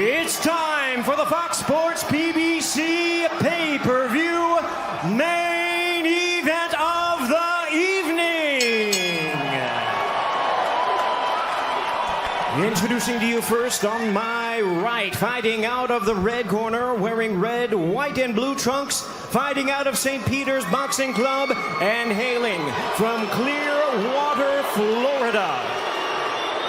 It's time for the Fox Sports PBC pay-per-view main event of the evening. Introducing to you first on my right, fighting out of the red corner, wearing red, white, and blue trunks, fighting out of St. Peter's Boxing Club, and hailing from Clearwater, Florida.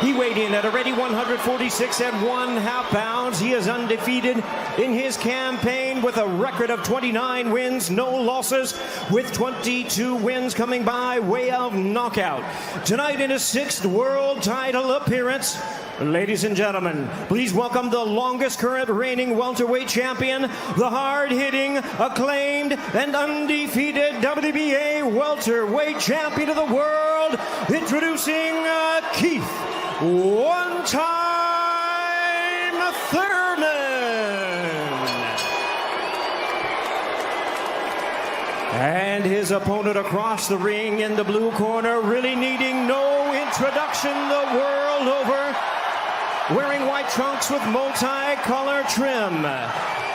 He weighed in at a ready 146 1/2 pounds. He is undefeated in his campaign with a record of 29 wins, no losses, with 22 wins coming by way of knockout. Tonight in his 6th world title appearance, ladies and gentlemen, please welcome the longest current reigning welterweight champion, the hard-hitting, acclaimed, and undefeated WBA welterweight champion of the world, introducing Keith one-time Thurman. And his opponent across the ring in the blue corner, really needing no introduction the world over, wearing white trunks with multi-color trim.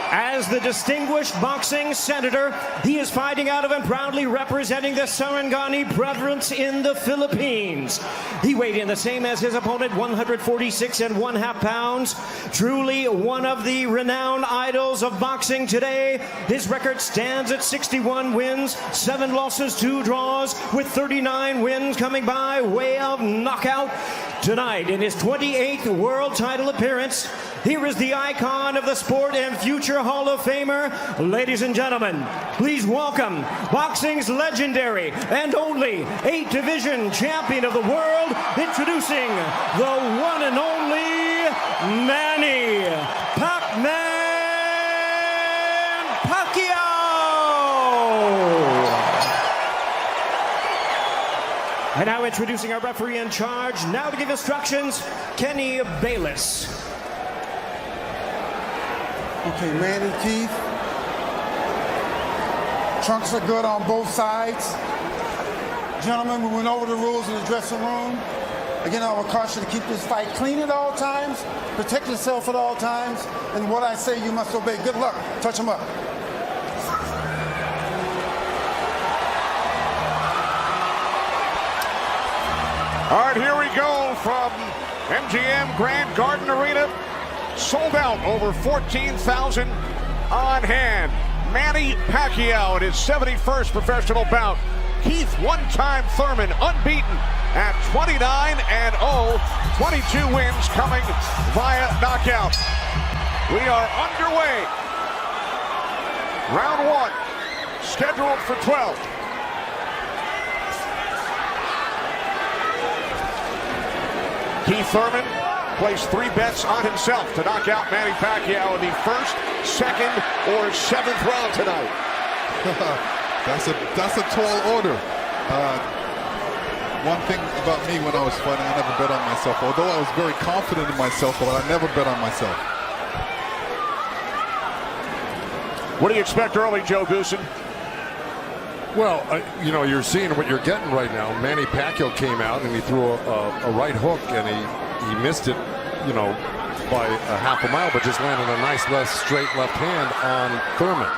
As the distinguished boxing senator, he is fighting out of and proudly representing the Sarangani province in the Philippines. He weighed in the same as his opponent, 146 1/2 pounds. Truly one of the renowned idols of boxing today. His record stands at 61 wins, 7 losses, 2 draws, with 39 wins coming by way of knockout. Tonight, in his 28th world title appearance, here is the icon of the sport and future Hall of Famer. Ladies and gentlemen, please welcome boxing's legendary and only 8-division champion of the world, introducing the one and only Manny Pacman Pacquiao. And now introducing our referee in charge, now to give instructions, Kenny Bayless. Okay, Manny, Keith. Trunks are good on both sides. Gentlemen, we went over the rules in the dressing room. Again, I would caution to keep this fight clean at all times, protect yourself at all times, and what I say you must obey. Good luck. Touch them up. All right, here we go from MGM Grand Garden Arena. Sold out, over 14,000 on hand. Manny Pacquiao in his 71st professional bout. Keith one-time Thurman unbeaten at 29-0, 22 wins coming via knockout. We are underway. Round 1, scheduled for 12. KeithThurman placed 3 bets on himself to knock out Manny Pacquiao in the 1st, 2nd, or 7th round tonight. That's a tall order. One thing about me when I was fighting, I never bet on myself. Although I was very confident in myself, but I never bet on myself. What do you expect early, Joe Goosen? Well, you know, you're seeing what you're getting right now. Manny Pacquiao came out and he threw a right hook and he missed it, you know, by a half a mile, but just landed a nice straight left hand on Thurman.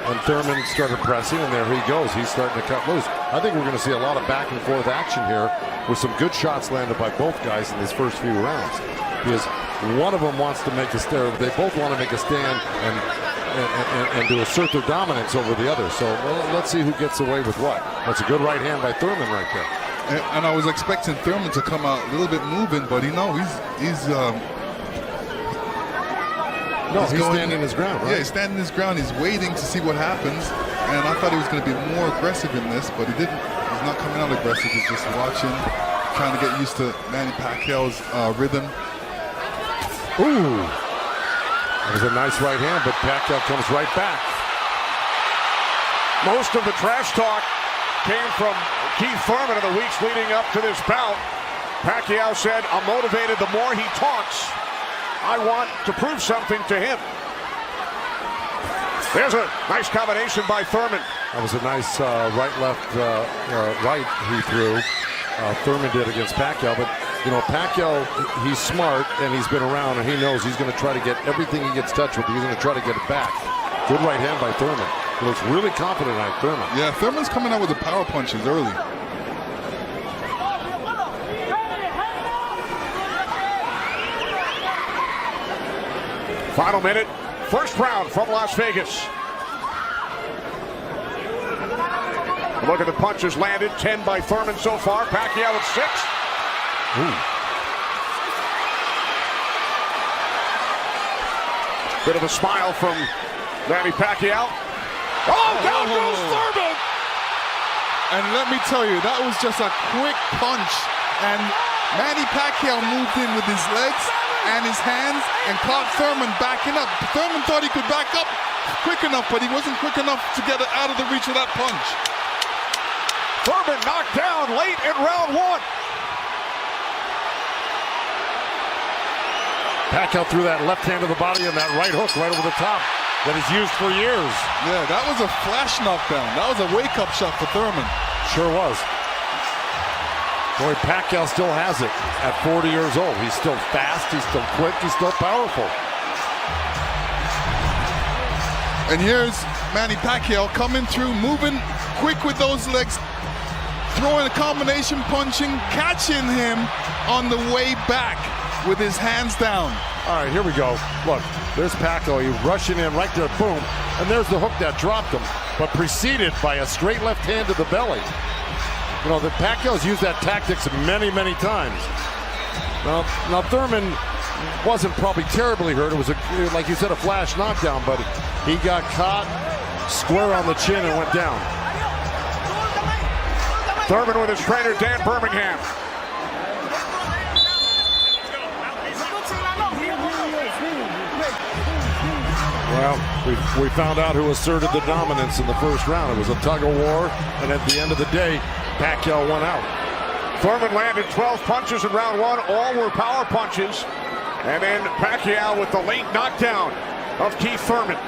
And Thurman started pressing, and there he goes. He's starting to cut loose. I think we're going to see a lot of back and forth action here with some good shots landed by both guys in these first few rounds. Because one of them wants to make a stand. They both want to make a stand and to assert their dominance over the other. So let's see who gets away with what. That's a good right hand by Thurman right there. And I was expecting Thurman to come out a little bit moving, but he's standing his ground, right? Yeah, he's standing his ground. He's waiting to see what happens. And I thought he was going to be more aggressive in this, but he didn't. He's not coming out aggressive. He's just watching, trying to get used to Manny Pacquiao's rhythm. Ooh. That was a nice right hand, but Pacquiao comes right back. Most of the trash talk came from KeithThurman in the weeks leading up to this bout. Pacquiao said, "I'm motivated the more he talks. I want to prove something to him." There's a nice combination by Thurman. That was a nice right he threw. Thurman did against Pacquiao, but You know, Pacquiao, he's smart and he's been around and he knows he's going to try to get everything he gets touched with. He's going to try to get it back. Good right hand by Thurman. He looks really confident on Thurman. Yeah, Thurman's coming out with the power punches early. Final minute, first round from Las Vegas. Look at the punches landed, 10 by Thurman so far. Pacquiao at 6. Ooh. Bit of a smile from Manny Pacquiao. Oh, down goes Thurman! And let me tell you, that was just a quick punch. And Manny Pacquiao moved in with his legs and his hands and caught Thurman backing up. Thurman thought he could back up quick enough, but he wasn't quick enough to get it out of the reach of that punch. Thurman knocked down late in round 1. Pacquiao threw that left hand to the body and that right hook right over the top that he's used for years. Yeah, that was a flash knockdown. That was a wake-up shot for Thurman. Sure was. Boy, Pacquiao still has it at 40 years old. He's still fast, he's still quick, he's still powerful. And here's Manny Pacquiao coming through, moving quick with those legs, throwing a combination punching, catching him on the way back with his hands down. All right, here we go. Look, there's Pacquiao. He's rushing in right there, boom. And there's the hook that dropped him, but preceded by a straight left hand to the belly. You know, the Pacquiao's used that tactics many, many times. Now Thurman wasn't probably terribly hurt. It was, like you said, a flash knockdown, but he got caught square on the chin and went down. Thurman with his trainer, Dan Birmingham. Well, we found out who asserted the dominance in the first round. It was a tug of war, and at the end of the day, Pacquiao won out. Thurman landed 12 punches in round 1. All were power punches. And then Pacquiao with the late knockdown of KeithThurman.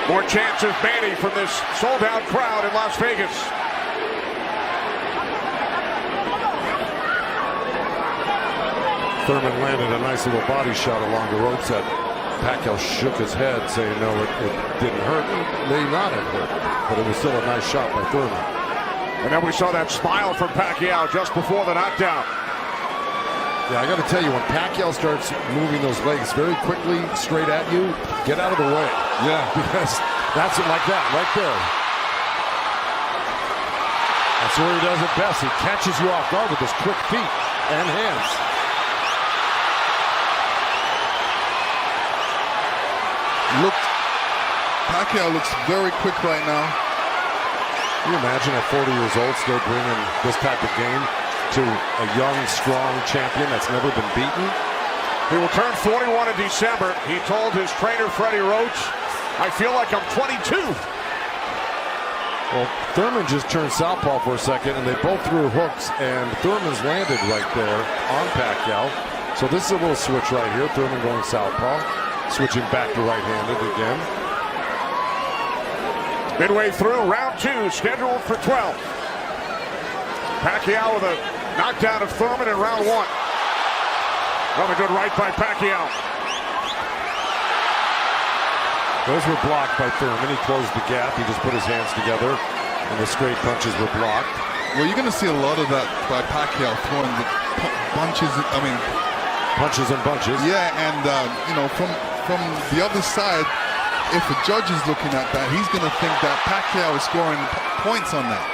More chances, Manny, from this sold-out crowd in Las Vegas. Thurman landed a nice little body shot along the ropes that Pacquiao shook his head, saying no, it didn't hurt. It may not have hurt, but it was still a nice shot by Thurman. And then we saw that smile from Pacquiao just before the knockdown. Yeah, I got to tell you, when Pacquiao starts moving those legs very quickly straight at you, get out of the way. Yeah. Because that's it like that, right there. That's where he does it best. He catches you off guard with his quick feet and hands. Pacquiao looks very quick right now. Can you imagine at 40 years old still bringing this type of game to a young, strong champion that's never been beaten? He will turn 41 in December. He told his trainer, Freddie Roach, I feel like I'm 22. Well, Thurman just turned southpaw for a second, and they both threw hooks, and Thurman's landed right there on Pacquiao. So this is a little switch right here. Thurman going southpaw, switching back to right-handed again. Midway through round 2, scheduled for 12. Pacquiao with a knockdown of Thurman in round 1. Another good right by Pacquiao. Those were blocked by Thurman. He closed the gap. He just put his hands together, and the straight punches were blocked. Well, you're going to see a lot of that by Pacquiao throwing the punches. I mean, punches and bunches. Yeah, and you know, from the other side, if a judge is looking at that, he's going to think that Pacquiao is scoring points on that.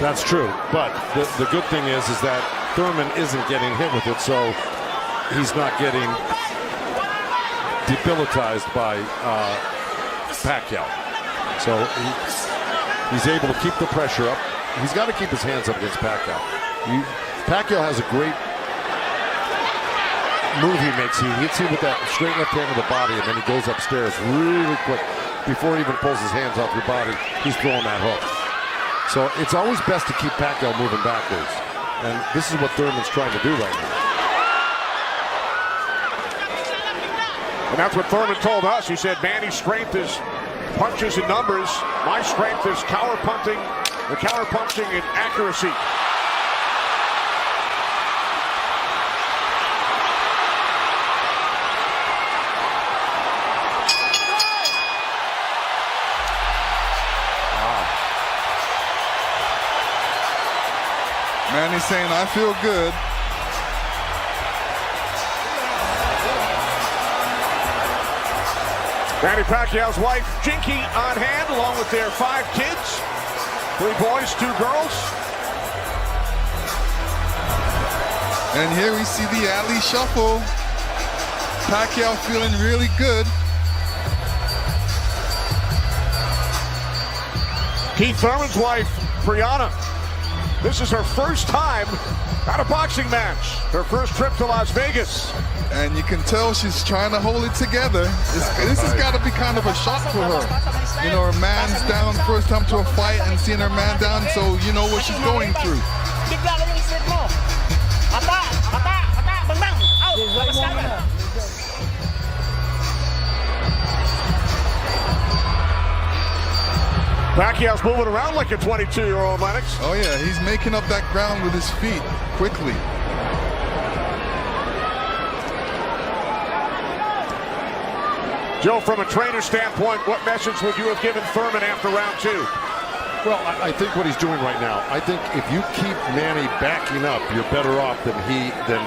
That's true, but the good thing is that Thurman isn't getting hit with it, so he's not getting debilitized by Pacquiao. So he's able to keep the pressure up. He's got to keep his hands up against Pacquiao. Pacquiao has a great move he makes. He hits you with that straight left hand to the body, and then he goes upstairs really quick. Before he even pulls his hands off your body, he's throwing that hook. So it's always best to keep Pacquiao moving backwards. And this is what Thurman's trying to do right now. And that's what Thurman told us. He said Manny's strength is punches and numbers. My strength is counter punching and accuracy. Manny's saying, I feel good. Manny Pacquiao's wife, Jinky, on hand, along with their 5 kids. 3 boys, 2 girls. And here we see the alley shuffle. Pacquiao feeling really good. KeithThurman's wife, Brianna. This is her first time at a boxing match. Her first trip to Las Vegas. And you can tell she's trying to hold it together. This has got to be kind of a shock for her. You know, her man's down, first time to a fight, and seeing her man down, so you know what she's going through. Pacquiao's moving around like a 22-year-old, Lennox. Oh yeah, he's making up that ground with his feet quickly. Joe, from a trainer standpoint, what message would you have given Thurman after round 2? Well, I think what he's doing right now, I think if you keep Manny backing up, you're better off than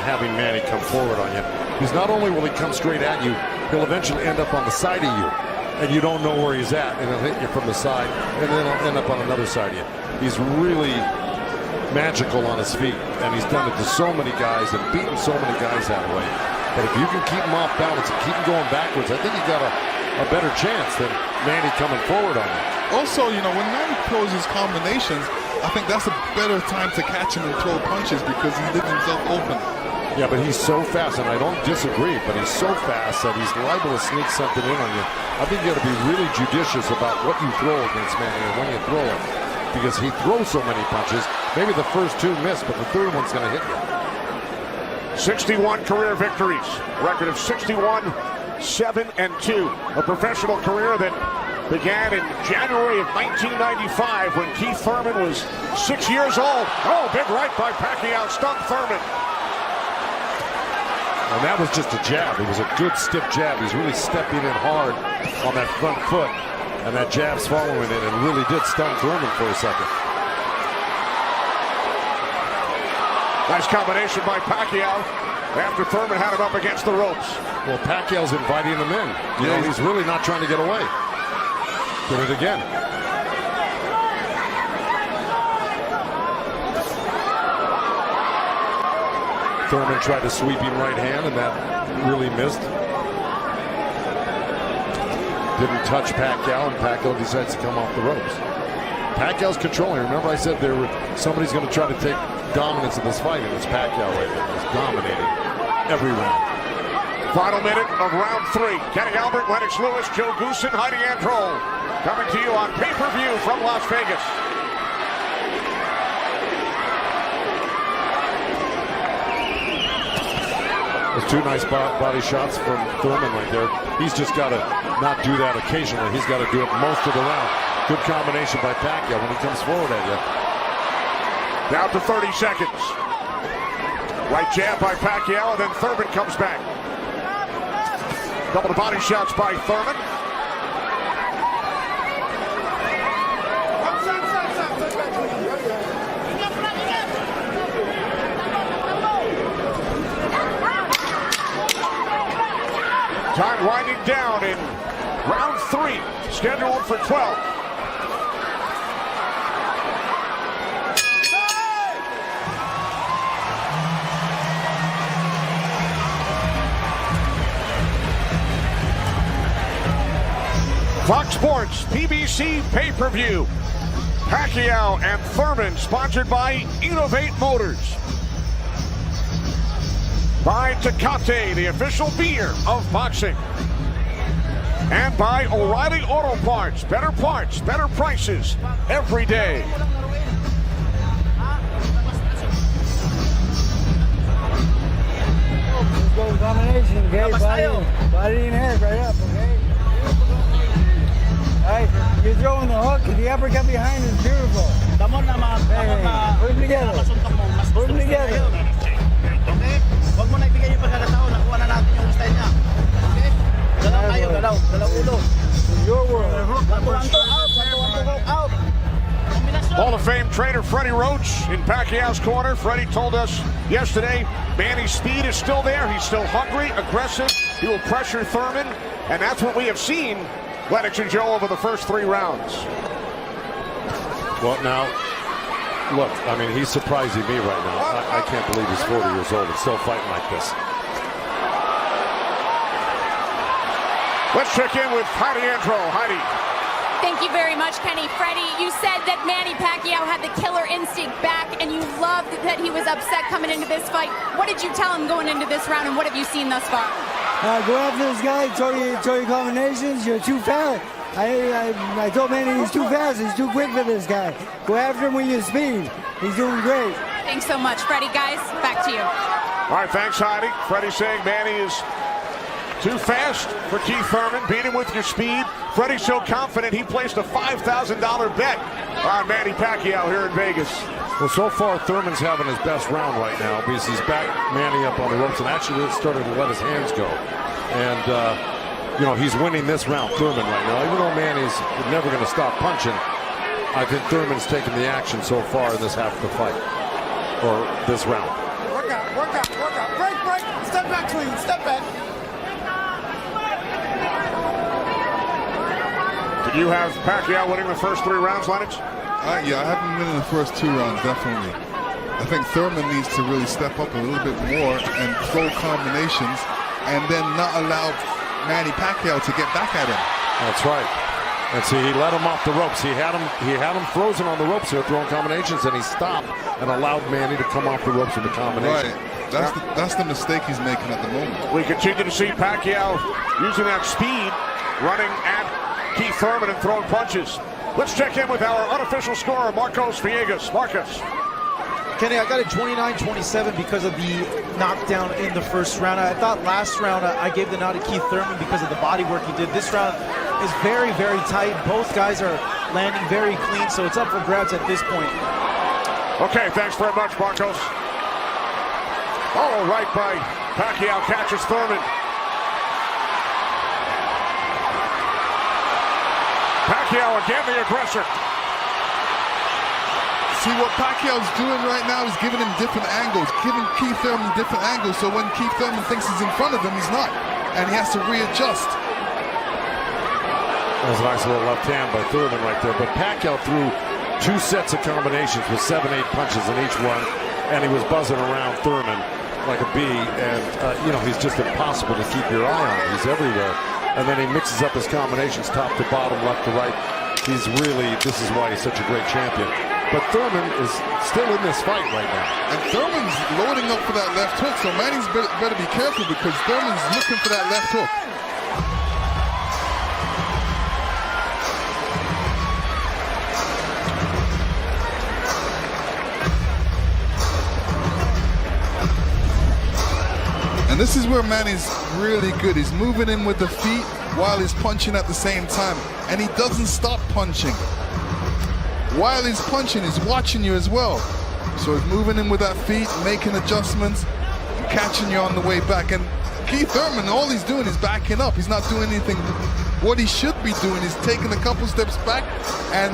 having Manny come forward on you. Because not only will he come straight at you, he'll eventually end up on the side of you. And you don't know where he's at, and he'll hit you from the side, and then he'll end up on another side of you. He's really magical on his feet, and he's done it to so many guys and beaten so many guys that way. But if you can keep him off balance and keep him going backwards, I think you got a better chance than Manny coming forward on you. Also, you know, when Manny throws his combinations, I think that's a better time to catch him and throw punches because he leaves himself open. Yeah, but he's so fast, and I don't disagree, but he's so fast that he's liable to sneak something in on you. I think you got to be really judicious about what you throw against Manny and when you throw it, because he throws so many punches. Maybe the first 2 miss, but the third one's going to hit you. 61 career victories, record of 61, 7-2. A professional career that began in January of 1995 when KeithThurman was 6 years old. Oh, big right by Pacquiao, stunned Thurman. And that was just a jab. It was a good stiff jab. He's really stepping in hard on that front foot. And that jab's following it and really did stun Thurman for a second. Nice combination by Pacquiao after Thurman had him up against the ropes. Well, Pacquiao's inviting him in. You know, he's really not trying to get away. Did it again. Thurman tried to sweep him right hand, and that really missed. Didn't touch Pacquiao, and Pacquiao decides to come off the ropes. Pacquiao's controlling. Remember I said somebody's going to try to take dominance in this fight, and it's Pacquiao right there. He's dominating every round. Final minute of round 3. Kenny Albert, Lennox Lewis, Joe Goosen, Heidi Androl. Coming to you on pay-per-view from Las Vegas. There's 2 nice body shots from Thurman right there. He's just got to not do that occasionally. He's got to do it most of the round. Good combination by Pacquiao when he comes forward at you. Down to 30 seconds. Right jab by Pacquiao, and then Thurman comes back. Couple of body shots by Thurman. Time winding down in round 3, scheduled for 12. Fox Sports, PBC pay-per-view. Pacquiao and Thurman, sponsored by Innovate Motors. By Tecate, the official beer of boxing. And by O'Reilly Auto Parts, better prices every day. Let's go domination, okay? Body in half, right up, okay? All right. you're throwing the hook, the uppercut behind is beautiful. Damon naman. Put them together. Put them together. Okay? Huwag mo na ibigay yung pagkakataon. Nakuha na natin yung style niya. Okay? Dalaw tayo, dalaw ulo. Your world. Out. Hall of Fame trainer Freddie Roach in Pacquiao's corner. Freddie told us yesterday Manny's speed is still there. He's still hungry, aggressive. He will pressure Thurman, and that's what we have seen Lennox and Joe over the first 3 rounds. Well, now, look, I mean, he's surprising me right now. I can't believe he's 40 years old and still fighting like this. Let's check in with Heidi Andro. Heidi. Thank you very much, Kenny. Freddie, you said that Manny Pacquiao had the killer instinct back, and you loved that he was upset coming into this fight. What did you tell him going into this round, and what have you seen thus far? Go after this guy, throw your combinations. You're too fast. I told Manny he's too fast. He's too quick for this guy. Go after him with your speed. He's doing great. Thanks so much, Freddie. Guys, back to you. All right, thanks, Heidi. Freddie saying Manny is too fast for KeithThurman. Beat him with your speed. Freddie's so confident he placed a $5,000 bet on Manny Pacquiao here in Vegas. Well, so far, Thurman's having his best round right now because he's back Manny up on the ropes and actually started to let his hands go. And, you know, he's winning this round, Thurman, right now. Even though Manny's never going to stop punching, I think Thurman's taken the action so far in this half of the fight, or this round. Work out. Break. Step back, clean. Step back. Did you have Pacquiao winning the first 3 rounds, Lennox? Yeah, I haven't been in the first 2 rounds, definitely. I think Thurman needs to really step up a little bit more and throw combinations and then not allow Manny Pacquiao to get back at him. That's right. And see, he let him off the ropes. He had him frozen on the ropes here, throwing combinations, and he stopped and allowed Manny to come off the ropes with the combination. Right. That's the mistake he's making at the moment. We continue to see Pacquiao using that speed, running at KeithThurman and throwing punches. Let's check in with our unofficial scorer, Marcos Villegas. Marcos. Kenny, I got it 29-27 because of the knockdown in the first round. I thought last round I gave the nod to KeithThurman because of the body work he did. This round is very, very tight. Both guys are landing very clean, so it's up for grabs at this point. Okay, thanks very much, Marcos. Oh, right by Pacquiao, catches Thurman. Pacquiao again, the aggressor. See, what Pacquiao's doing right now is giving him different angles, giving KeithThurman different angles, so when KeithThurman thinks he's in front of him, he's not, and he has to readjust. That was a nice little left hand by Thurman right there, but Pacquiao threw 2 sets of combinations with 7-8 punches in each one, and he was buzzing around Thurman like a bee, and you know, he's just impossible to keep your eye on. He's everywhere, and then he mixes up his combinations top to bottom, left to right. He's really, this is why he's such a great champion. But Thurman is still in this fight right now. And Thurman's loading up for that left hook, so Manny's better be careful because Thurman's looking for that left hook. And this is where Manny's really good. He's moving in with the feet while he's punching at the same time. And he doesn't stop punching. While he's punching, he's watching you as well. So he's moving in with that feet, making adjustments, and catching you on the way back. And KeithThurman, all he's doing is backing up. He's not doing anything. What he should be doing is taking a couple steps back and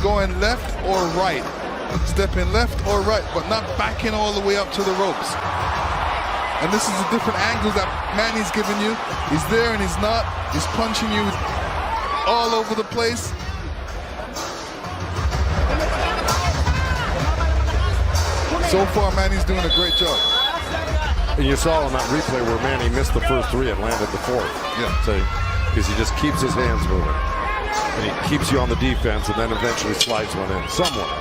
going left or right. Stepping left or right, but not backing all the way up to the ropes. And this is the different angles that Manny's giving you. He's there and he's not. He's punching you all over the place. So far, Manny's doing a great job. And you saw on that replay where Manny missed the first 3 and landed the 4th. Yeah. So, because he just keeps his hands moving. And he keeps you on the defense and then eventually slides one in somewhat.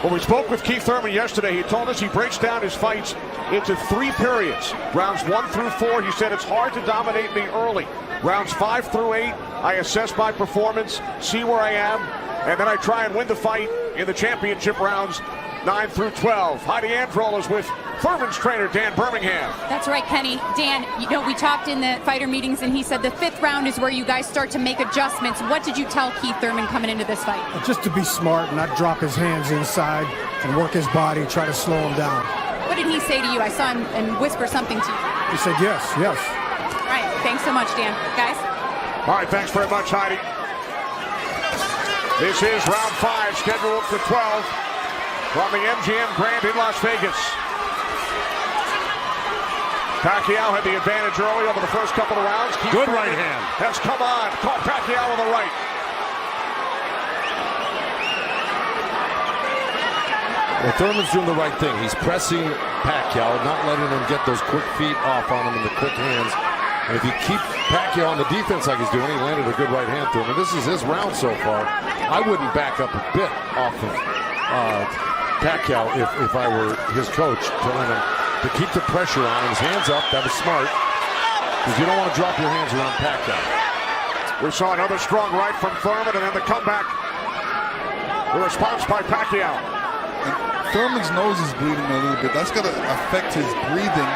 When we spoke with KeithThurman yesterday, he told us he breaks down his fights into 3 periods. Rounds 1 through 4, he said it's hard to dominate me early. Rounds 5 through 8, I assess my performance, see where I am, and then I try and win the fight in the championship rounds 9 through 12. Heidi Andro is with Thurman's trainer, Dan Birmingham. That's right, Kenny. Dan, you know, we talked in the fighter meetings, and he said the 5th round is where you guys start to make adjustments. What did you tell KeithThurman coming into this fight? Just to be smart, not drop his hands inside and work his body, try to slow him down. What did he say to you? I saw him and whisper something to you. He said yes, yes. All right, thanks so much, Dan. Guys? All right, thanks very much, Heidi. This is round 5, scheduled for 12 from the MGM Grand in Las Vegas. Pacquiao had the advantage early over the first couple of rounds. Good right hand. Has come on. Caught Pacquiao with the right. Well, Thurman's doing the right thing. He's pressing Pacquiao, not letting him get those quick feet off on him and the quick hands. And if you keep Pacquiao on the defense like he's doing, he landed a good right hand through him. And this is his round so far. I wouldn't back up a bit off of Pacquiao if I were his coach, telling him to keep the pressure on him. His hands up. That was smart. Because you don't want to drop your hands around Pacquiao. We saw another strong right from Thurman, and then the comeback. The response by Pacquiao. Thurman's nose is bleeding a little bit. That's going to affect his breathing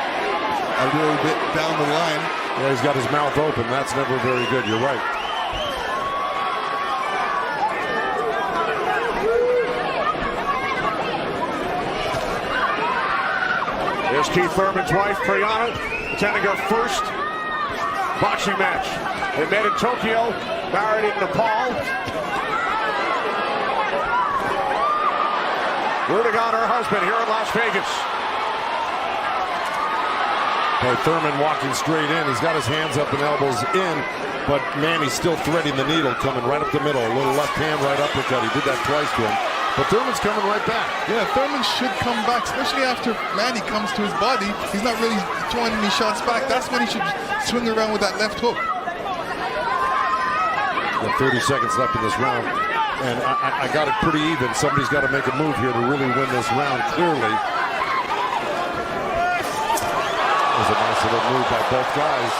a little bit down the line. Yeah, he's got his mouth open. That's never very good. You're right. Here's KeithThurman's wife, Priyana, attending her first boxing match. They met in Tokyo, married in Nepal. Rooting on her husband here in Las Vegas. Boy, Thurman walking straight in. He's got his hands up and elbows in, but Manny's still threading the needle, coming right up the middle. A little left hand, right uppercut. He did that twice to him. But Thurman's coming right back. Yeah, Thurman should come back, especially after Manny comes to his body. He's not really throwing any shots back. That's when he should swing around with that left hook. Got 30 seconds left in this round. And I got it pretty even. Somebody's got to make a move here to really win this round clearly. It was a nice little move by both guys.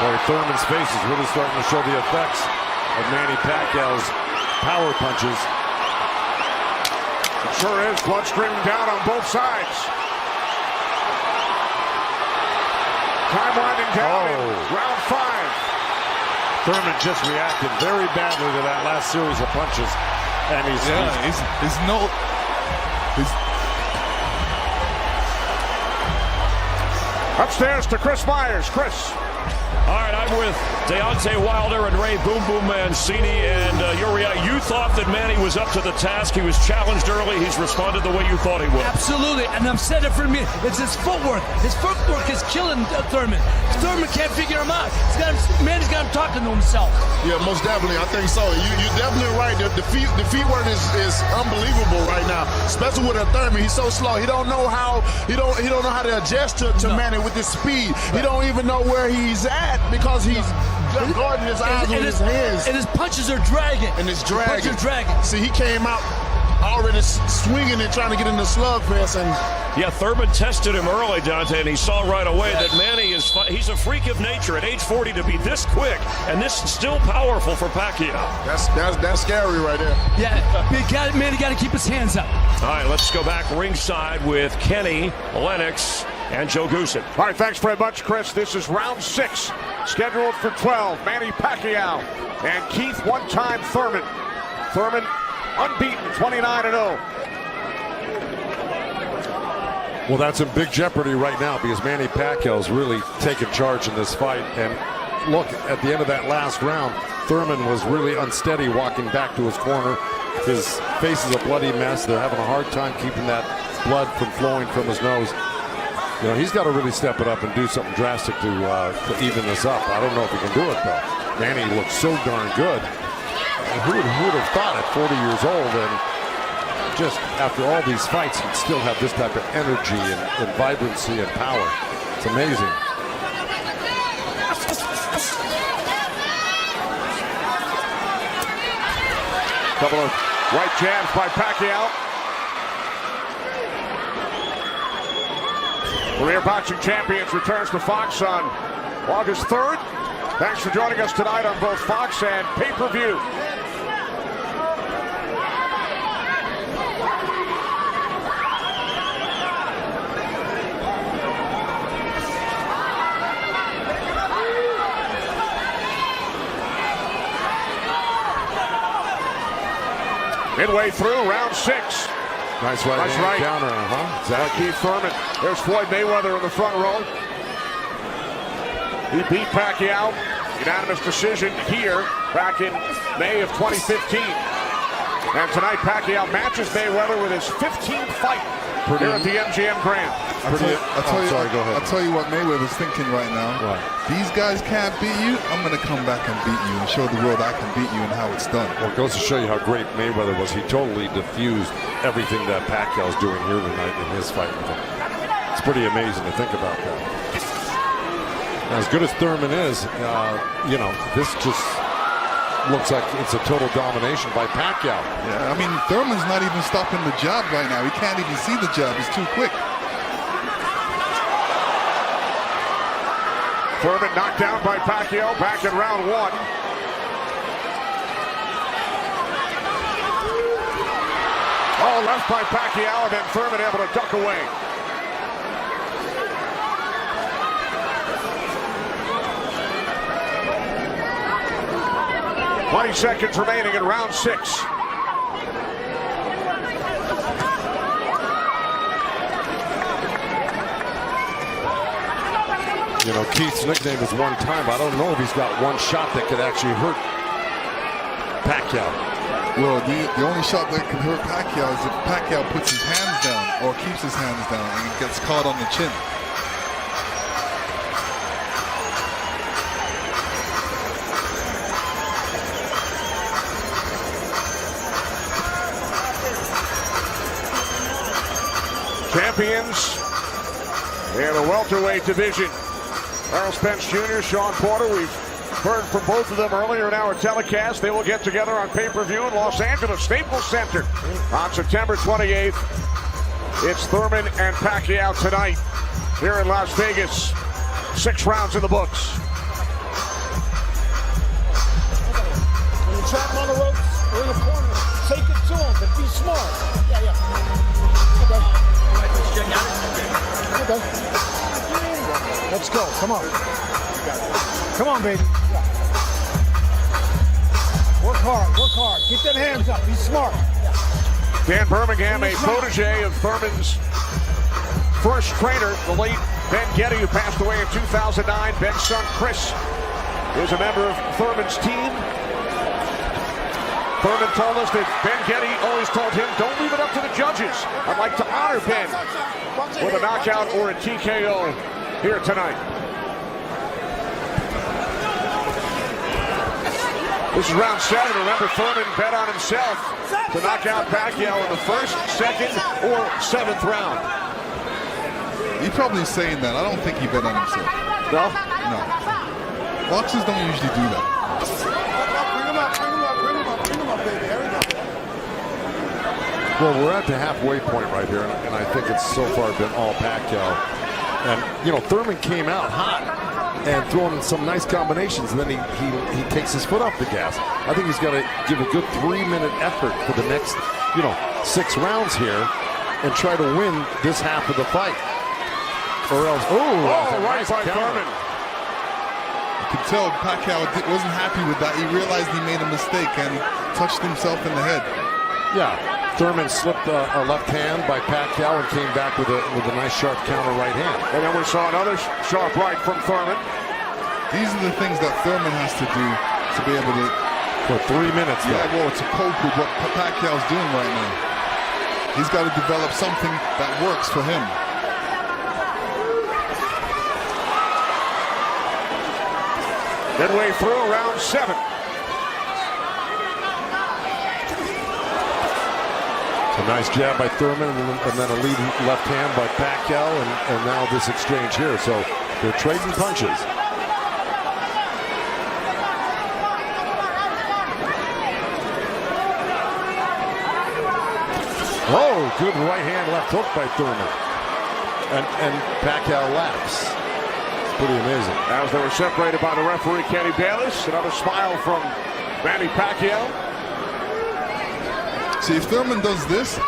Boy, Thurman's face is really starting to show the effects of Manny Pacquiao's power punches. It sure is. Blood streaming down on both sides. Time winding down in round 5. Thurman just reacted very badly to that last series of punches. And he's upstairs to Chris Myers. Chris. All right, I'm with Deontay Wilder and Ray Boom Boom Mancini, and you thought that Manny was up to the task. He was challenged early. He's responded the way you thought he would. Absolutely, and I've said it for me. It's his footwork. His footwork is killing Thurman. Thurman can't figure him out. Manny's got him talking to himself. Yeah, most definitely. I think so. You're definitely right. The feet work is unbelievable right now, especially with a Thurman. He's so slow. He don't know how he don't know how to adjust to Manny with his speed. He don't even know where he's at because he's guarding his eyes with his hands. And his punches are dragging. And it's dragging. Punches dragging. See, he came out already swinging and trying to get in the slugfest. And yeah, Thurman tested him early, Dante, and he saw right away that Manny he's a freak of nature at age 40 to be this quick and this still powerful for Pacquiao. That's scary right there. Yeah, Manny got to keep his hands up. All right, let's go back ringside with Kenny, Lennox, and Joe Goosen. All right, thanks very much, Chris. This is round 6, scheduled for 12. Manny Pacquiao and Keith one-time Thurman. Thurman unbeaten, 29-0. Well, that's in big jeopardy right now because Manny Pacquiao's really taken charge in this fight. And look, at the end of that last round, Thurman was really unsteady walking back to his corner. His face is a bloody mess. They're having a hard time keeping that blood from flowing from his nose. You know, he's got to really step it up and do something drastic to even this up. I don't know if he can do it, though. Manny looks so darn good. And who would have thought at 40 years old and just after all these fights he'd still have this type of energy and vibrancy and power. It's amazing. Couple of right jabs by Pacquiao. Career Boxing Champions returns to Fox on August 3rd. Thanks for joining us tonight on both Fox and pay-per-view. Midway through round 6. Nice right counter, huh? Exactly. KeithThurman. There's Floyd Mayweather in the front row. He beat Pacquiao. Unanimous decision here back in May of 2015. And tonight Pacquiao matches Mayweather with his 15th fight here at the MGM Grand. I'll tell you what Mayweather's thinking right now. Right. These guys can't beat you. I'm going to come back and beat you and show the world I can beat you and how it's done. Well, it goes to show you how great Mayweather was. He totally diffused everything that Pacquiao's doing here tonight in his fight with him. It's pretty amazing to think about that. As good as Thurman is, you know, this just looks like it's a total domination by Pacquiao. Yeah, I mean, Thurman's not even stopping the jab right now. He can't even see the jab. It's too quick. Thurman knocked down by Pacquiao back in round 1. Oh, left by Pacquiao, and then Thurman able to duck away. 20 seconds remaining in round 6. You know, Keith's nickname is one time. I don't know if he's got one shot that could actually hurt Pacquiao. Well, the only shot that could hurt Pacquiao is if Pacquiao puts his hands down or keeps his hands down and he gets caught on the chin. Champions in the welterweight division. Errol Spence Jr., Sean Porter. We've heard from both of them earlier in our telecast. They will get together on pay-per-view in Los Angeles Staples Center on September 28th. It's Thurman and Pacquiao tonight here in Las Vegas. 6 rounds in the books. When you trap him on the ropes or in the corner, take it to him, but be smart. Yeah. Okay. Let's go. Come on. Come on, baby. Work hard. Keep them hands up. Be smart. Dan Birmingham, a protege of Thurman's first trainer, the late Ben Getty, who passed away in 2009. Ben's son, Chris, is a member of Thurman's team. Thurman told us that Ben Getty always told him, don't leave it up to the judges. I'd like to honor Ben with a knockout or a TKO here tonight. This is round 7. Remember, Thurman bet on himself to knock out Pacquiao in the 1st, 2nd, or 7th round. He's probably saying that. I don't think he bet on himself. No? No. Boxers don't usually do that. Well, we're at the halfway point right here, and I think it's so far been all Pacquiao. And, you know, Thurman came out hot and throwing in some nice combinations, and then he takes his foot off the gas. I think he's got to give a good 3-minute effort for the next, 6 rounds here and try to win this half of the fight. Or else, right by Thurman. You could tell Pacquiao wasn't happy with that. He realized he made a mistake and he touched himself in the head. Yeah. Thurman slipped a left hand by Pacquiao and came back with a nice sharp counter right hand. And then we saw another sharp right from Thurman. These are the things that Thurman has to do to be able to... For 3 minutes. Yeah, well, to cope with what Pacquiao's doing right now. He's got to develop something that works for him. Midway through round 7. A nice jab by Thurman, and then a lead left hand by Pacquiao, and now this exchange here. So they're trading punches. Oh, good right hand left hook by Thurman. And Pacquiao laughs. It's pretty amazing. As they were separated by the referee, Kenny Bayless. Another smile from Manny Pacquiao. See, if Thurman does this,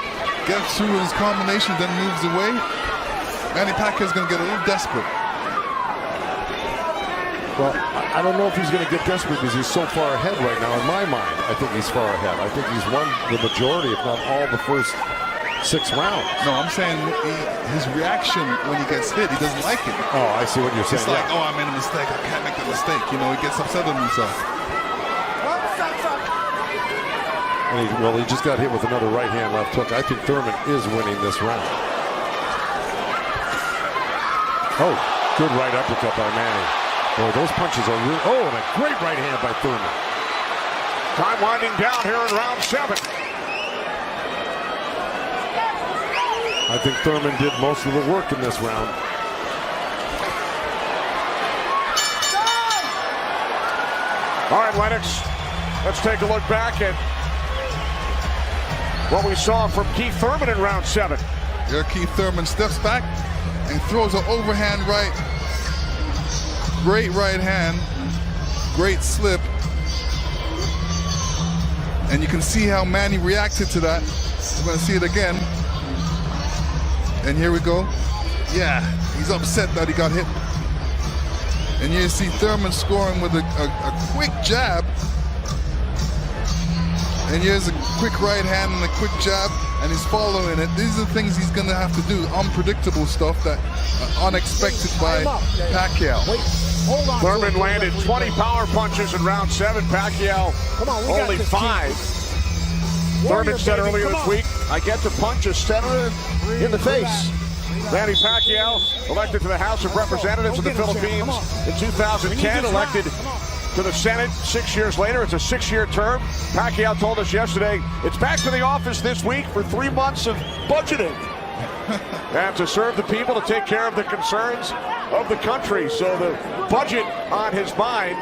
gets through his combination, then moves away, Manny Pacquiao's going to get a little desperate. Well, I don't know if he's going to get desperate because he's so far ahead right now. In my mind, I think he's far ahead. I think he's won the majority, if not all, the first 6 rounds. No, I'm saying his reaction when he gets hit, he doesn't like it. Oh, I see what you're saying. It's like, oh, I made a mistake. I can't make the mistake. You know, he gets upset with himself. And he just got hit with another right hand left hook. I think Thurman is winning this round. Oh, good right uppercut by Manny. Boy, those punches are real. Oh, and a great right hand by Thurman. Time winding down here in round 7. I think Thurman did most of the work in this round. All right, Lennox, let's take a look back at what we saw from KeithThurman in round 7. Here, KeithThurman steps back and throws an overhand right. Great right hand. Great slip. And you can see how Manny reacted to that. We're going to see it again. And here we go. Yeah, he's upset that he got hit. And you see Thurman scoring with a quick jab. And here's a quick right hand and a quick jab, and he's following it. These are the things he's going to have to do. Unpredictable stuff that unexpected by Pacquiao. Thurman landed 20 power punches in round 7. Pacquiao only 5. Thurman said earlier this week, I get to punch a center in the face. Manny Pacquiao, elected to the House of Representatives of the Philippines in 2010, elected to the Senate 6 years later. It's a 6-year term. Pacquiao told us yesterday it's back to the office this week for 3 months of budgeting and to serve the people, to take care of the concerns of the country. So the budget on his mind,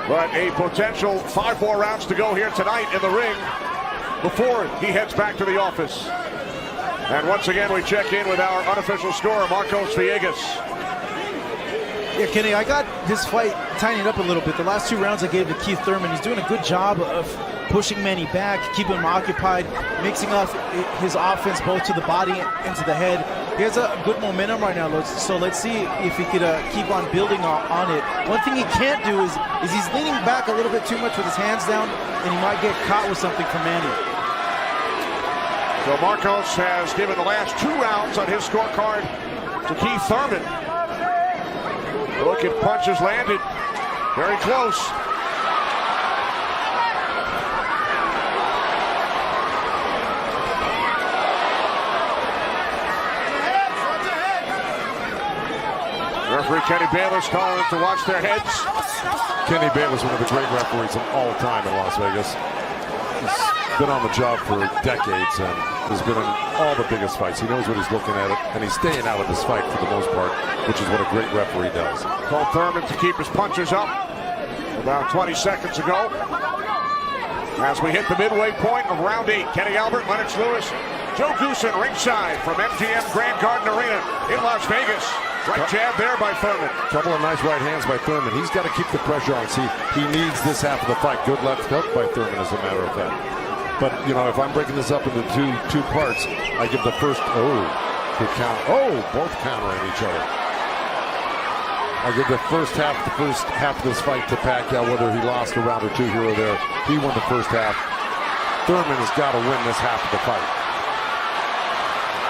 but a potential 5 more rounds to go here tonight in the ring before he heads back to the office. And once again, we check in with our unofficial scorer, Marcos Villegas. Yeah, Kenny, I got this fight tightened up a little bit. The last 2 rounds I gave to KeithThurman. He's doing a good job of pushing Manny back, keeping him occupied, mixing up his offense both to the body and to the head. He has a good momentum right now, so let's see if he could keep on building on it. One thing he can't do is he's leaning back a little bit too much with his hands down, and he might get caught with something from Manny. So Marcos has given the last 2 rounds on his scorecard to KeithThurman. Look at punches landed. Very close. Referee Kenny Bayless calling them to watch their heads. Kenny Bayless, one of the great referees of all time in Las Vegas. He's been on the job for decades and has been in all the biggest fights. He knows what he's looking at, and he's staying out of this fight for the most part, which is what a great referee does. Told Thurman to keep his punches up about 20 seconds ago. As we hit the midway point of round 8, Kenny Albert, Lennox Lewis, Joe Goosen ringside from MGM Grand Garden Arena in Las Vegas. Right jab there by Thurman. Couple of nice right hands by Thurman. He's got to keep the pressure on. See, he needs this half of the fight. Good left hook by Thurman, as a matter of fact. But, you know, if I'm breaking this up into two parts, I give the first, good count. Both countering each other. I give the first half of this fight to Pacquiao, whether he lost a round or 2 here or there. He won the first half. Thurman has got to win this half of the fight.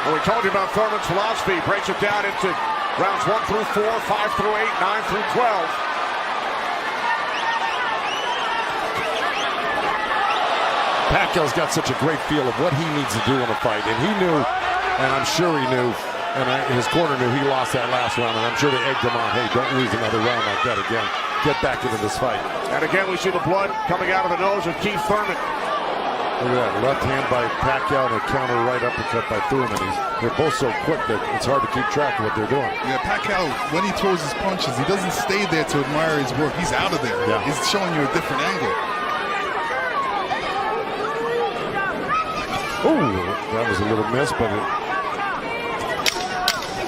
Well, we told you about Thurman's philosophy. He breaks it down into rounds 1 through 4, 5 through 8, 9 through 12. Pacquiao's got such a great feel of what he needs to do in a fight, and he knew, and I'm sure he knew, and his corner knew he lost that last round, and I'm sure they egged him on, hey, don't lose another round like that again. Get back into this fight. And again, we see the blood coming out of the nose of KeithThurman. Look at that, left hand by Pacquiao and a counter right uppercut by Thurman. They're both so quick that it's hard to keep track of what they're doing. Yeah, Pacquiao, when he throws his punches, he doesn't stay there to admire his work. He's out of there. Yeah. He's showing you a different angle. Ooh, that was a little miss, but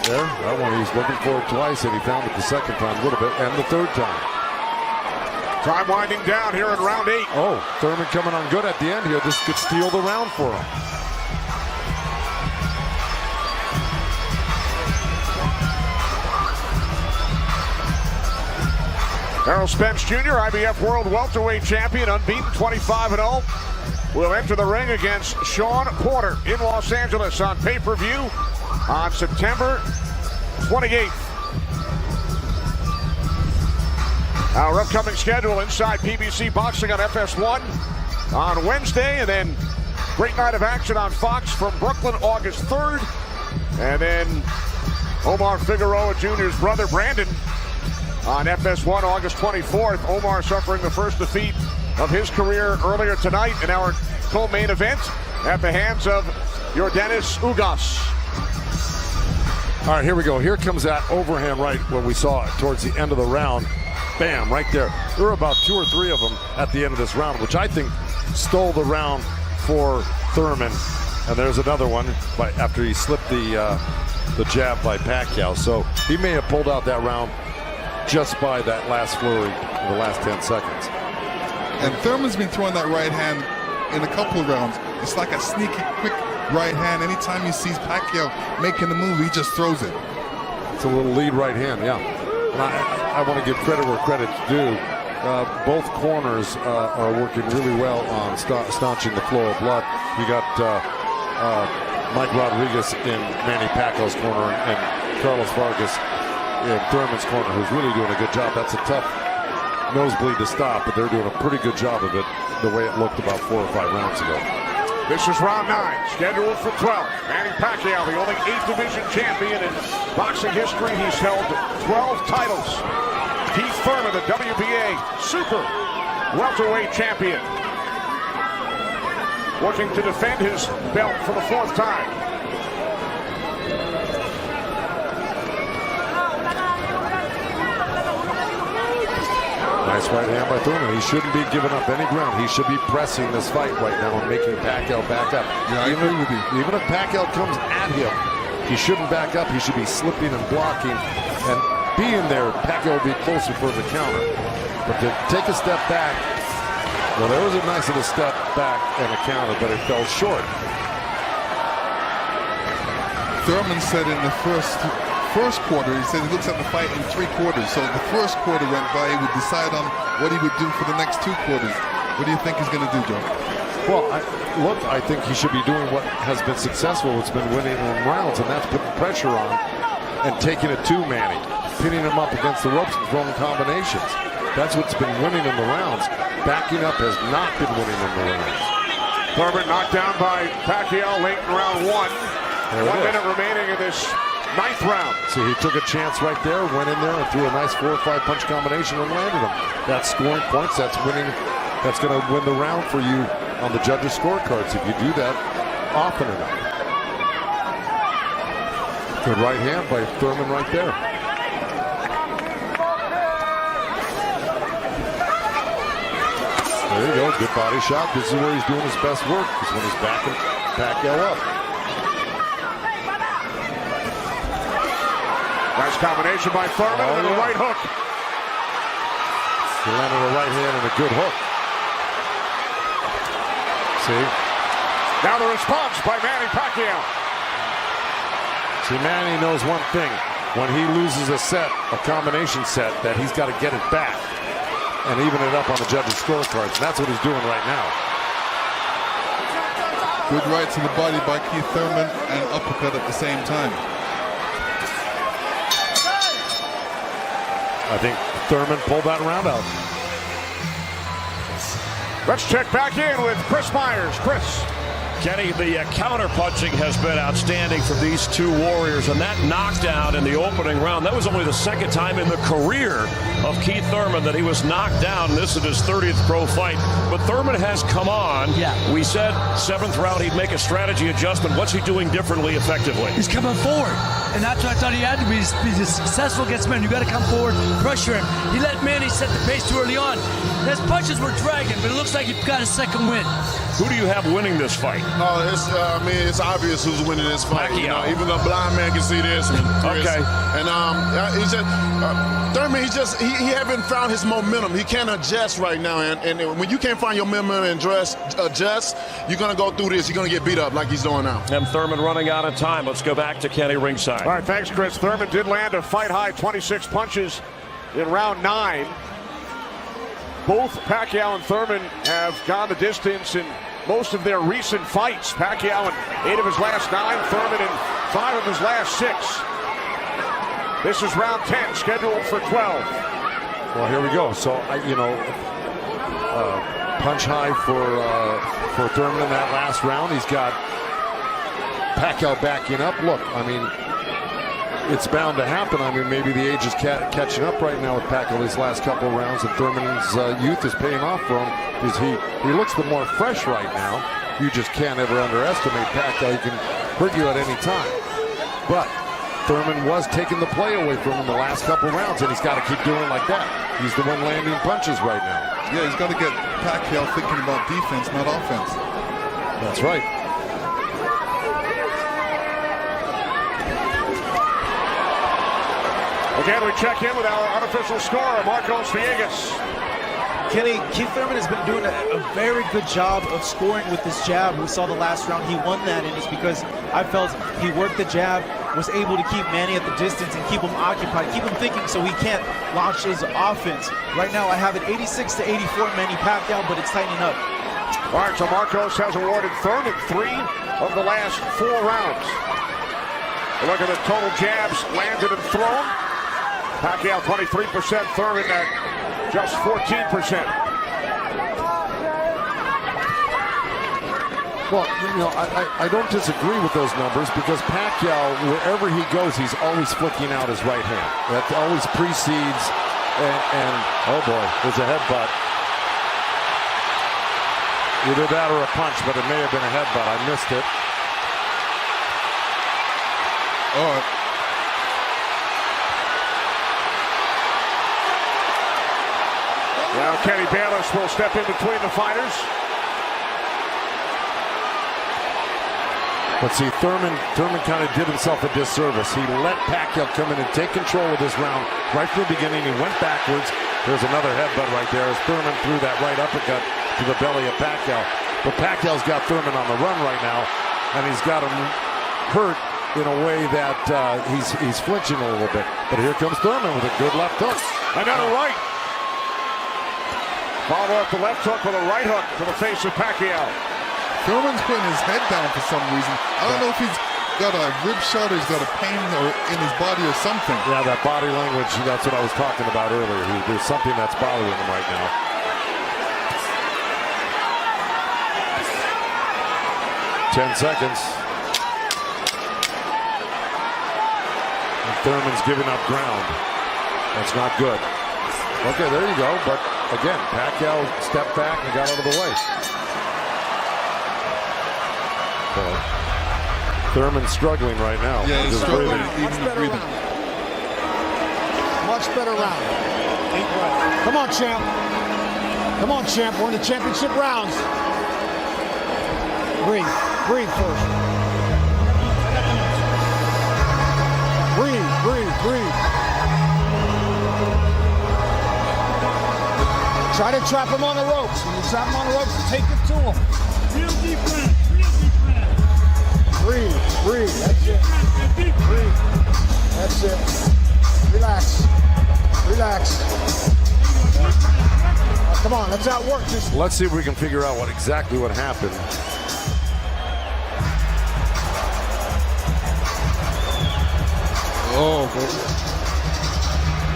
there, that one he's looking for it twice, and he found it the second time a little bit, and the third time. Time winding down here in round 8. Oh, Thurman coming on good at the end here. This could steal the round for him. Errol Spence Jr., IBF World Welterweight Champion, unbeaten, 25-0. Will enter the ring against Sean Porter in Los Angeles on pay-per-view on September 28th. Our upcoming schedule inside PBC Boxing on FS1 on Wednesday, and then great night of action on Fox from Brooklyn August 3rd. And then Omar Figueroa Jr.'s brother Brandon on FS1 August 24th. Omar suffering the first defeat of his career earlier tonight in our co-main event at the hands of Yordenis Ugas. All right, here we go. Here comes that overhand right, what we saw towards the end of the round. Bam, right there. There were about 2 or 3 of them at the end of this round, which I think stole the round for Thurman. And there's another one after he slipped the jab by Pacquiao. So he may have pulled out that round just by that last flurry in the last 10 seconds. And Thurman's been throwing that right hand in a couple of rounds. It's like a sneaky, quick right hand. Anytime he sees Pacquiao making a move, he just throws it. It's a little lead right hand, yeah. And I want to give credit where credit's due. Both corners are working really well on staunching the flow of blood. You got Mike Rodriguez in Manny Pacquiao's corner and Carlos Vargas in Thurman's corner, who's really doing a good job. That's a tough nosebleed to stop, but they're doing a pretty good job of it the way it looked about 4 or 5 rounds ago. This is round 9, scheduled for 12. Manny Pacquiao, the only 8th division champion in boxing history. He's held 12 titles. KeithThurman, the WBA super welterweight champion, working to defend his belt for the 4th time. Nice right hand by Thurman. He shouldn't be giving up any ground. He should be pressing this fight right now and making Pacquiao back up. Yeah, I agree with you. Even if Pacquiao comes at him, he shouldn't back up. He should be slipping and blocking. And being there, Pacquiao will be closer for the counter. But to take a step back, well, there was a nice little step back and a counter, but it fell short. Thurman said in the first quarter, he said he looks at the fight in 3 quarters. So the first quarter went by, he would decide on what he would do for the next 2 quarters. What do you think he's going to do, Joe? Well, I think he should be doing what has been successful. It's been winning in rounds, and that's putting pressure on and taking it to Manny, pinning him up against the ropes and throwing combinations. That's what's been winning in the rounds. Backing up has not been winning in the rounds. Thurman knocked down by Pacquiao late in round 1. 1 minute remaining in this 9th round. See, he took a chance right there, went in there and threw a nice 4 or 5 punch combination and landed him. That's scoring points. That's winning. That's going to win the round for you on the judges' scorecards if you do that often enough. Good right hand by Thurman right there. There you go. Good body shot. This is where he's doing his best work, is when he's backing Pacquiao up. Nice combination by Thurman and a right hook. He landed a right hand and a good hook. See? Now the response by Manny Pacquiao. See, Manny knows one thing. When he loses a set, a combination set, that he's got to get it back and even it up on the judges' scorecards. And that's what he's doing right now. Good right to the body by KeithThurman and uppercut at the same time. I think Thurman pulled that round out. Let's check back in with Chris Myers. Chris. Kenny, the counter-punching has been outstanding from these 2 warriors, and that knockdown in the opening round, that was only the 2nd time in the career of KeithThurman that he was knocked down. This is his 30th pro fight, but Thurman has come on. Yeah. We said 7th round he'd make a strategy adjustment. What's he doing differently effectively? He's coming forward, and that's what I thought he had to be. He's successful against Manny. You got to come forward, pressure him. He let Manny set the pace too early on. His punches were dragging, but it looks like he got a 2nd win. Who do you have winning this fight? It's obvious who's winning this fight. You know, even a blind man can see this. Okay. And he's just Thurman. He haven't found his momentum. He can't adjust right now. And when you can't find your momentum and adjust, you're gonna go through this. You're gonna get beat up like he's doing now. And Thurman running out of time. Let's go back to Kenny ringside. All right, thanks, Chris. Thurman did land a fight-high 26 punches in round 9. Both Pacquiao and Thurman have gone the distance in most of their recent fights. Pacquiao in 8 of his last 9, Thurman in 5 of his last 6. This is round 10, scheduled for 12. Well, here we go. So, punch high for Thurman in that last round. He's got Pacquiao backing up. Look, I mean, it's bound to happen. I mean, maybe the age is catching up right now with Pacquiao these last couple of rounds, and Thurman's youth is paying off for him because he looks the more fresh right now. You just can't ever underestimate Pacquiao. He can hurt you at any time. But Thurman was taking the play away from him the last couple of rounds, and he's got to keep doing like that. He's the one landing punches right now. Yeah, he's got to get Pacquiao thinking about defense, not offense. That's right. Again, we check in with our unofficial scorer, Marcos Villegas. Kenny, Keith Thurman has been doing a very good job of scoring with this jab. We saw the last round he won that, and it's because I felt he worked the jab, was able to keep Manny at the distance and keep him occupied, keep him thinking so he can't launch his offense. Right now I have it 86-84 Manny Pacquiao, but it's tightening up. All right, so Marcos has awarded Thurman 3 of the last 4 rounds. Look at the total jabs landed and thrown. Pacquiao 23%, Thurman at just 14%. Well, I don't disagree with those numbers because Pacquiao, wherever he goes, he's always flicking out his right hand. That always precedes, and oh boy, there's a headbutt. Either that or a punch, but it may have been a headbutt. I missed it. Oh. Now Kenny Bayless will step in between the fighters. But see, Thurman kind of did himself a disservice. He let Pacquiao come in and take control of this round right from the beginning. He went backwards. There's another headbutt right there as Thurman threw that right uppercut to the belly of Pacquiao. But Pacquiao's got Thurman on the run right now, and he's got him hurt in a way that he's flinching a little bit. But here comes Thurman with a good left hook. Another right. Follow up the left hook with a right hook to the face of Pacquiao. Thurman's putting his head down for some reason. I don't know if he's got a rib shot or he's got a pain in his body or something. Yeah, that body language, that's what I was talking about earlier. There's something that's bothering him right now. Ten seconds. And Thurman's giving up ground. That's not good. Okay, there you go. But again, Pacquiao stepped back and got out of the way. Thurman's struggling right now. Yeah, he's struggling. Much better round. Much better round. Come on, champ. Come on, champ. We're in the championship rounds. Breathe. Breathe first. Breathe, breathe, breathe. Try to trap him on the ropes. When you trap him on the ropes, take it to him. Real deep breath. Real deep breath. Breathe, breathe. That's it. Breathe. That's it. Relax. Relax. Come on, let's outwork this. Let's see if we can figure out exactly what happened. Oh,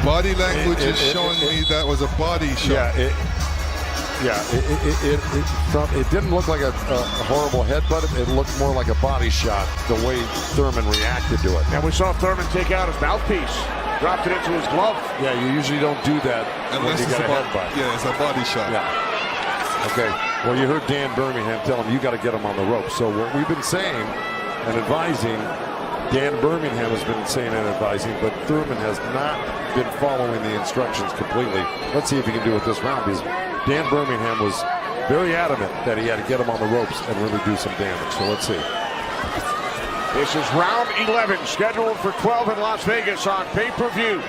body language is showing me that was a body shot. It didn't look like a horrible headbutt. It looked more like a body shot, the way Thurman reacted to it. And we saw Thurman take out his mouthpiece, dropped it into his glove. Yeah, you usually don't do that unless when you get a headbutt. Yeah, it's a body shot. Yeah. Okay. Well, you heard Dan Birmingham tell him you got to get him on the rope. So what we've been saying and advising, Dan Birmingham has been saying and advising, but Thurman has not been following the instructions completely. Let's see if he can do it this round, because Dan Birmingham was very adamant that he had to get him on the ropes and really do some damage. So let's see. This is round 11, scheduled for 12 in Las Vegas on pay-per-view.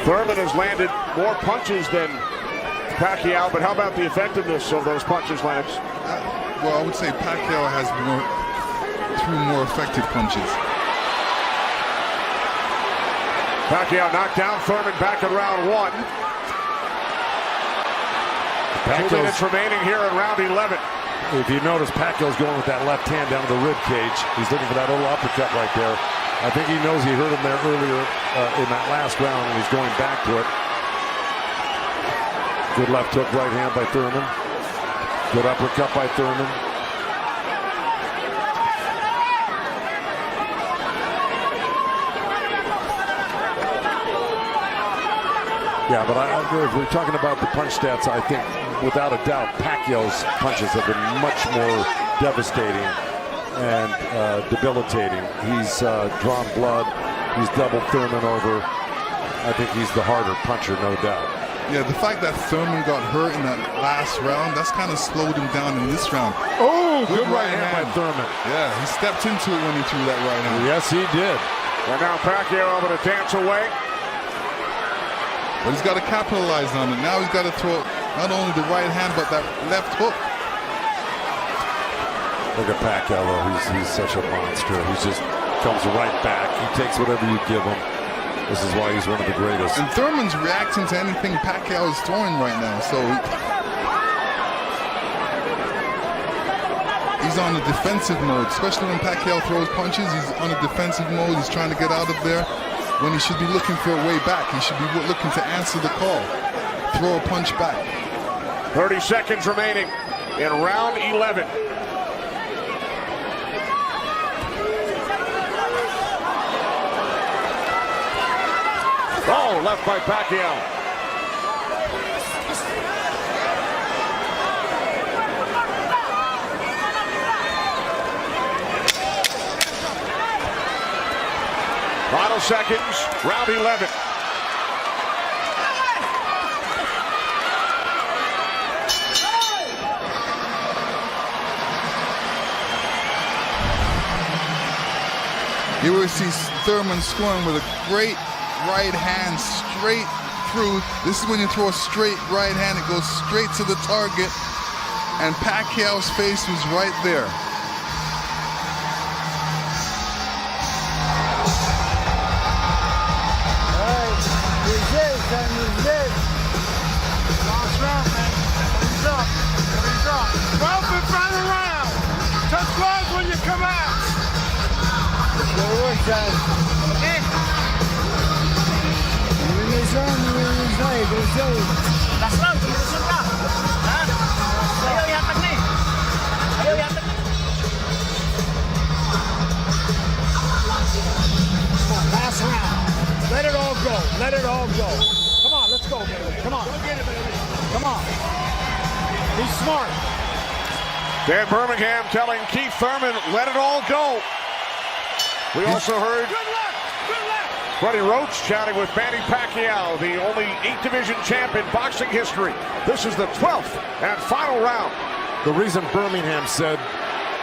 Thurman has landed more punches than Pacquiao, but how about the effectiveness of those punches, Lance? Well, I would say Pacquiao has threw more effective punches. Pacquiao knocked down Thurman back in round 1. 2 minutes remaining here in round 11. If you notice, Pacquiao's going with that left hand down to the rib cage. He's looking for that little uppercut right there. I think he knows he hurt him there earlier in that last round, and he's going back to it. Good left hook, right hand by Thurman. Good uppercut by Thurman. Yeah, but if we're talking about the punch stats, I think without a doubt Pacquiao's punches have been much more devastating and debilitating. He's drawn blood. He's doubled Thurman over. I think he's the harder puncher, no doubt. Yeah, the fact that Thurman got hurt in that last round, that's kind of slowed him down in this round. Oh, good right hand by Thurman. Yeah, he stepped into it when he threw that right hand. Yes, he did. And now Pacquiao able to dance away. But he's got to capitalize on it. Now he's got to throw not only the right hand, but that left hook. Look at Pacquiao, though. He's such a monster. He just comes right back. He takes whatever you give him. This is why he's one of the greatest. And Thurman's reacting to anything Pacquiao is throwing right now. So he's on a defensive mode, especially when Pacquiao throws punches. He's on a defensive mode. He's trying to get out of there. When he should be looking for a way back. He should be looking to answer the call. Throw a punch back. 30 seconds remaining in round 11. Oh, left by Pacquiao. Final seconds, round 11. You will see Thurman scoring with a great right hand straight through. This is when you throw a straight right hand, it goes straight to the target. And Pacquiao's face was right there. Last round, man. He's up. He's up. 12th and final round. Touch gloves when you come out. Good work, guys. Okay. You win this round, you win this fight. Go show. Last round, tumulusog ka. Ha? Ayaw yatag na eh. Ayaw yatag na. Come on, last round. Let it all go. Let it all go. Come on, let's go, baby. Come on. Come on. Be smart. Dan Birmingham telling KeithThurman, let it all go. We also heard Freddie Roach chatting with Manny Pacquiao, the only 8-division champ in boxing history. This is the 12th and final round. The reason Birmingham said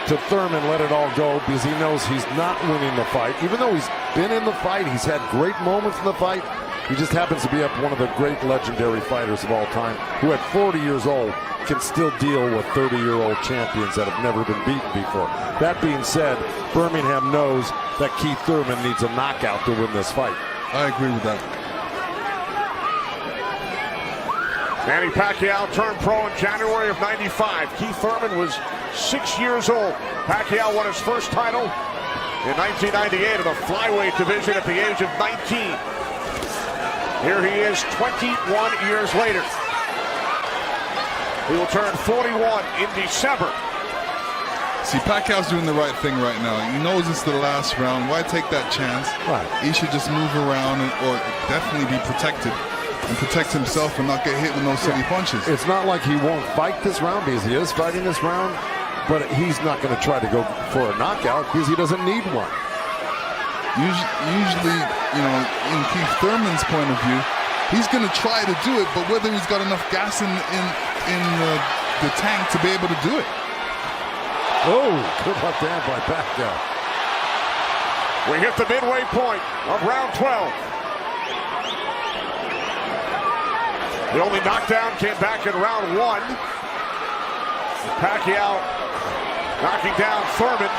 to Thurman, let it all go, because he knows he's not winning the fight. Even though he's been in the fight, he's had great moments in the fight. He just happens to be up one of the great legendary fighters of all time, who at 40 years old can still deal with 30-year-old champions that have never been beaten before. That being said, Birmingham knows that KeithThurman needs a knockout to win this fight. I agree with that. Manny Pacquiao turned pro in January of '95. KeithThurman was 6 years old. Pacquiao won his first title in 1998 of the flyweight division at the age of 19. Here he is 21 years later. He will turn 41 in December. See, Pacquiao's doing the right thing right now. He knows it's the last round. Why take that chance? Right. He should just move around or definitely be protected and protect himself and not get hit with no silly punches. It's not like he won't fight this round, because he is fighting this round, but he's not going to try to go for a knockout because he doesn't need one. Usually, you know, in KeithThurman's point of view, he's going to try to do it, but whether he's got enough gas in the tank to be able to do it. Oh, good left hand by Pacquiao. We hit the midway point of round 12. The only knockdown came back in round 1. Pacquiao knocking down Thurman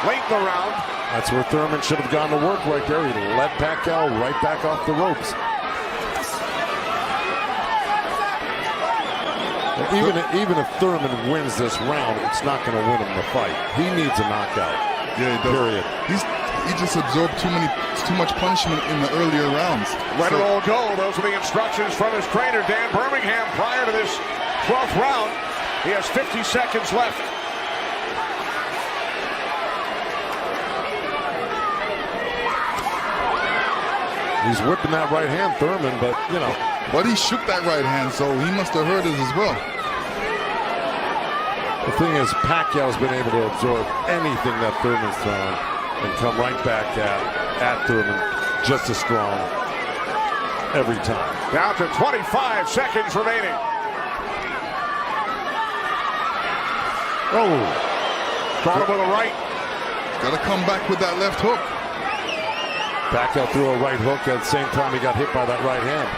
late in the round. That's where Thurman should have gone to work right there. He led Pacquiao right back off the ropes. Even if Thurman wins this round, it's not going to win him the fight. He needs a knockout. Yeah, he does. Period. He just absorbed too much punishment in the earlier rounds. Let it all go. Those are the instructions from his trainer, Dan Birmingham, prior to this 12th round. He has 50 seconds left. He's whipping that right hand, Thurman, but, you know. But he shook that right hand, so he must have heard it as well. The thing is, Pacquiao's been able to absorb anything that Thurman's thrown and come right back at Thurman just as strong every time. Down to 25 seconds remaining. Oh. Caught him with a right. Got to come back with that left hook. Pacquiao threw a right hook at the same time he got hit by that right hand.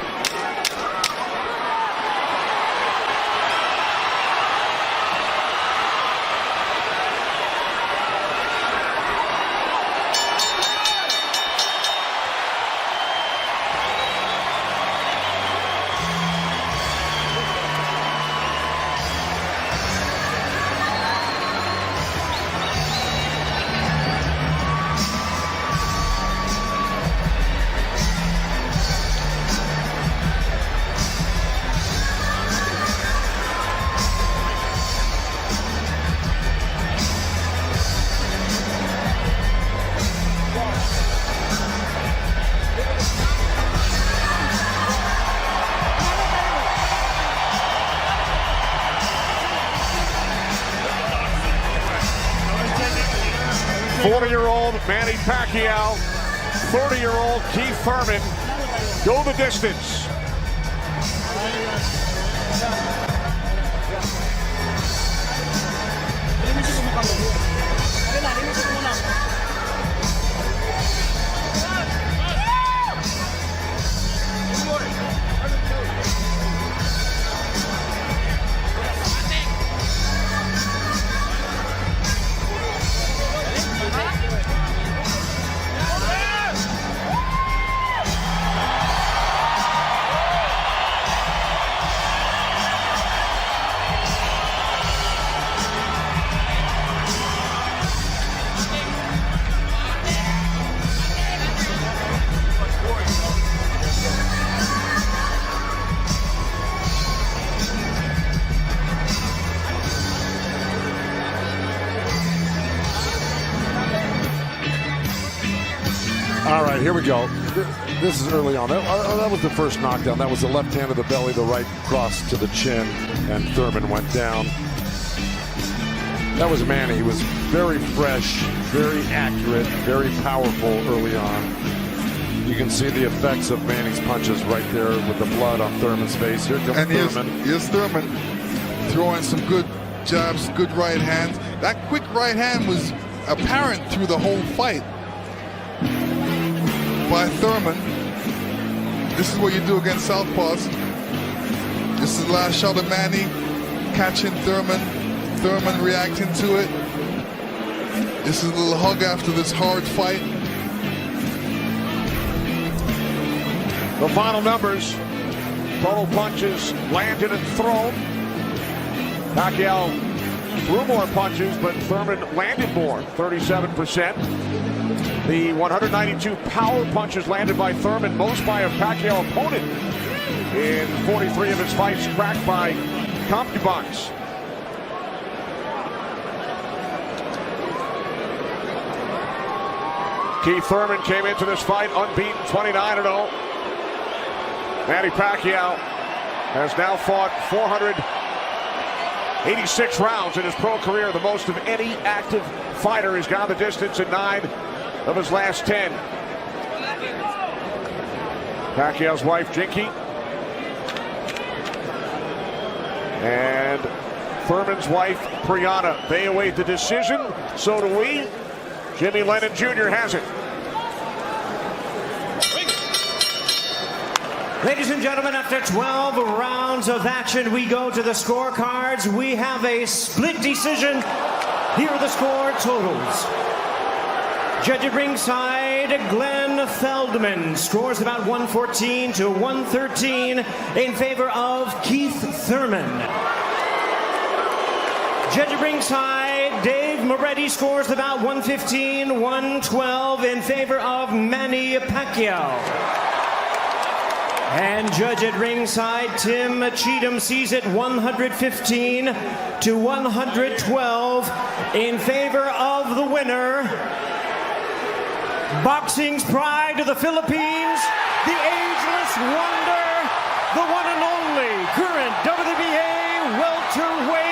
Manny Pacquiao, 30-year-old KeithThurman go the distance. All right, here we go. This is early on. That was the first knockdown. That was the left hand to the belly, the right cross to the chin, and Thurman went down. That was Manny. He was very fresh, very accurate, very powerful early on. You can see the effects of Manny's punches right there with the blood on Thurman's face. Here comes Thurman. Here's Thurman throwing some good jabs, good right hands. That quick right hand was apparent through the whole fight by Thurman. This is what you do against southpaws. This is the last shot of Manny catching Thurman. Thurman reacting to it. This is a little hug after this hard fight. The final numbers: total punches landed and thrown. Pacquiao threw more punches, but Thurman landed more, 37%. The 192 power punches landed by Thurman, most by a Pacquiao opponent in 43 of his fights, cracked by concubines. KeithThurman came into this fight unbeaten, 29-0. Manny Pacquiao has now fought 486 rounds in his pro career, the most of any active fighter. He's gone the distance in 9 of his last 10. Pacquiao's wife, Jinky, and Thurman's wife, Brianna. They await the decision. So do we. Jimmy Lennon Jr. has it. Ladies and gentlemen, after 12 rounds of action, we go to the scorecards. We have a split decision. Here are the score totals. Judge at ringside, Glenn Feldman scores about 114 to 113 in favor of KeithThurman. Judge at ringside, Dave Moretti scores about 115, 112 in favor of Manny Pacquiao. And judge at ringside, Tim Cheatham sees it 115 to 112 in favor of the winner. Boxing's pride of the Philippines, the ageless wonder, the one and only current WBA welterweight